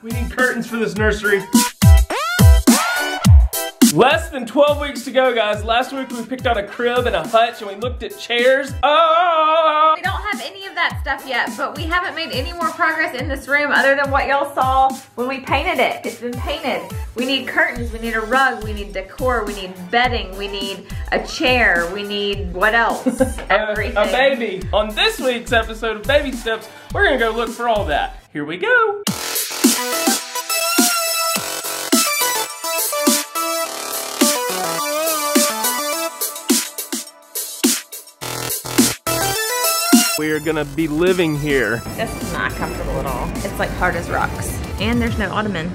We need curtains for this nursery. Less than 12 weeks to go, guys. Last week we picked out a crib and a hutch and we looked at chairs. Oh! We don't have any of that stuff yet, but we haven't made any more progress in this room other than what y'all saw when we painted it. It's been painted. We need curtains, we need a rug, we need decor, we need bedding, we need a chair, we need what else? Everything. A baby. On this week's episode of Baby Steps, we're gonna go look for all that. Here we go. We are gonna be living here. This is not comfortable at all. It's like hard as rocks. And there's no ottoman.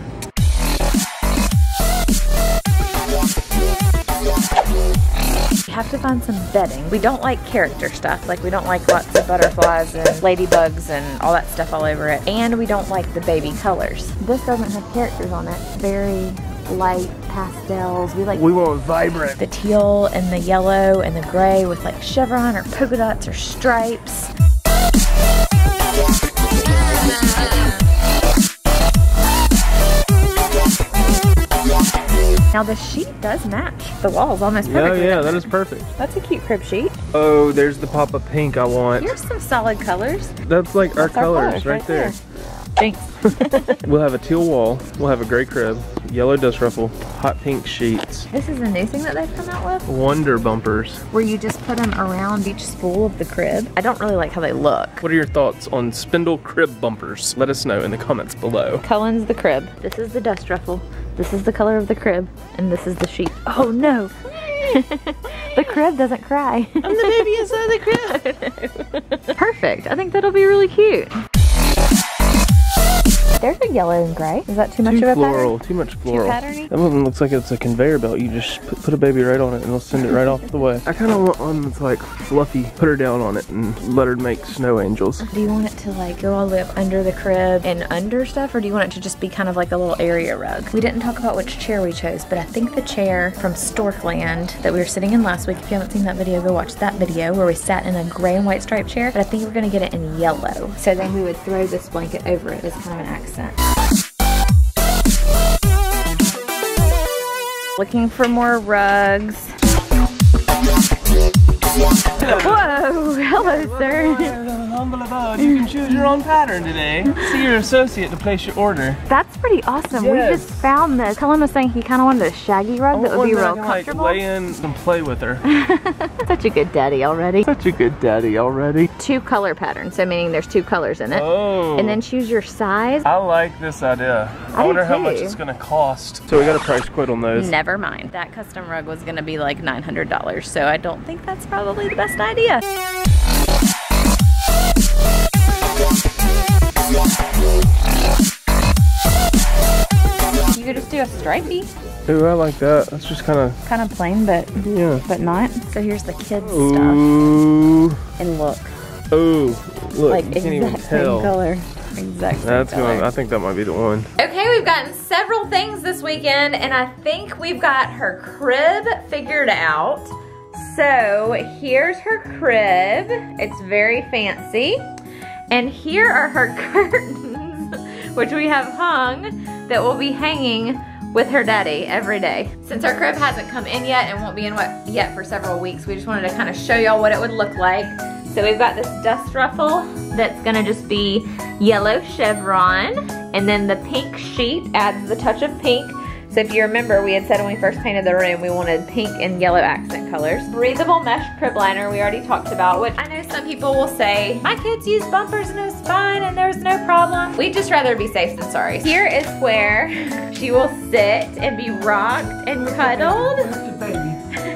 We have to find some bedding. We don't like character stuff. Like we don't like lots of butterflies and ladybugs and all that stuff all over it. And we don't like the baby colors. This doesn't have characters on it. It's very light pastels. We want vibrant. The teal and the yellow and the gray with like chevron or polka dots or stripes. Now the sheet does match the walls almost perfectly. Yeah, that is perfect. That's a cute crib sheet. Oh, there's the pop-up pink I want. Here's some solid colors. That's like our colors right there. Thanks. We'll have a teal wall, we'll have a gray crib, yellow dust ruffle, hot pink sheets. This is a new thing that they've come out with. Wonder bumpers. Where you just put them around each spool of the crib. I don't really like how they look. What are your thoughts on spindle crib bumpers? Let us know in the comments below. Cullen's the crib. This is the dust ruffle. This is the color of the crib. And this is the sheet. Oh no! The crib doesn't cry. I'm the baby inside the crib. Perfect. I think that'll be really cute. There's a yellow and gray. Is that too much of a floral, pattern? Too much floral. Too patterny? That one looks like it's a conveyor belt. You just put a baby right on it and it'll send it right off the way. I kind of want one that's like fluffy. Put her down on it and let her make snow angels. Do you want it to like go all the way up under the crib and under stuff, or do you want it to just be kind of like a little area rug? We didn't talk about which chair we chose, but I think the chair from Storkland that we were sitting in last week, if you haven't seen that video, go watch that video where we sat in a gray and white striped chair, but I think we're gonna get it in yellow. So then we would throw this blanket over it as kind of an accent. Looking for more rugs. Whoa, hello sir. Humble abode. You can choose your own pattern today. See your associate to place your order. That's pretty awesome. Yes. We just found this. Cullen was saying he kind of wanted a shaggy rug that would be real comfortable. Like, lay in and play with her. Such a good daddy already. Such a good daddy already. 2 color patterns, so meaning there's 2 colors in it. Oh. And then choose your size. I like this idea. I wonder how much it's gonna cost. So we got a price quote on those. Never mind. That custom rug was gonna be like $900, so I don't think that's probably the best idea. You could just do a stripey. Ooh, I like that. That's just kind of plain, but not. So here's the kids stuff. And look. Ooh, look, Like you can't even exact same tell. color. Exact same That's color. going. I think that might be the one. Okay, we've gotten several things this weekend, and I think we've got her crib figured out. So here's her crib. It's very fancy. And here are her curtains, which we have hung, that will be hanging with her daddy every day. Since our crib hasn't come in yet and won't be in yet for several weeks, we just wanted to kind of show y'all what it would look like. So we've got this dust ruffle that's gonna just be yellow chevron, and then the pink sheet adds the touch of pink. So if you remember, we had said when we first painted the room, we wanted pink and yellow accent colors. Breathable mesh crib liner we already talked about, which I know some people will say, my kids use bumpers and it was fine and there was no problem. We'd just rather be safe than sorry. Here is where she will sit and be rocked and cuddled.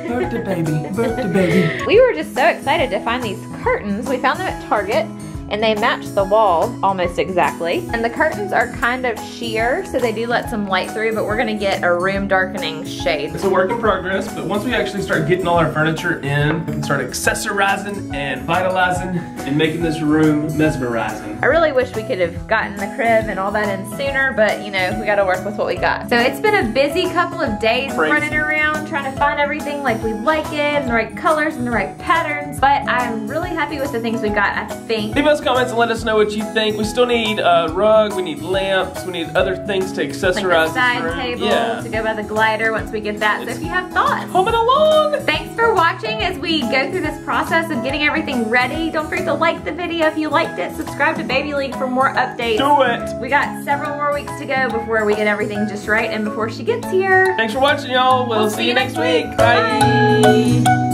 Birthday baby, birthday baby. We were just so excited to find these curtains. We found them at Target, and they match the wall almost exactly. And the curtains are kind of sheer, so they do let some light through, but we're gonna get a room darkening shade. It's a work in progress, but once we actually start getting all our furniture in, we can start accessorizing and vitalizing and making this room mesmerizing. I really wish we could have gotten the crib and all that in sooner, but you know, we gotta work with what we got. So it's been a busy couple of days running around trying to find everything like we like it, and the right colors and the right patterns, but I'm really happy with the things we got, I think. Leave us those comments and let us know what you think. We still need a rug, we need lamps, we need other things to accessorize like the side this room. table to go by the glider once we get that. So if you have thoughts, comment along. Thanks for watching as we go through this process of getting everything ready. Don't forget to like the video if you liked it. Subscribe to Baby League for more updates. Do it. We got several more weeks to go before we get everything just right and before she gets here. Thanks for watching, y'all. We'll see you next week. Bye. Bye.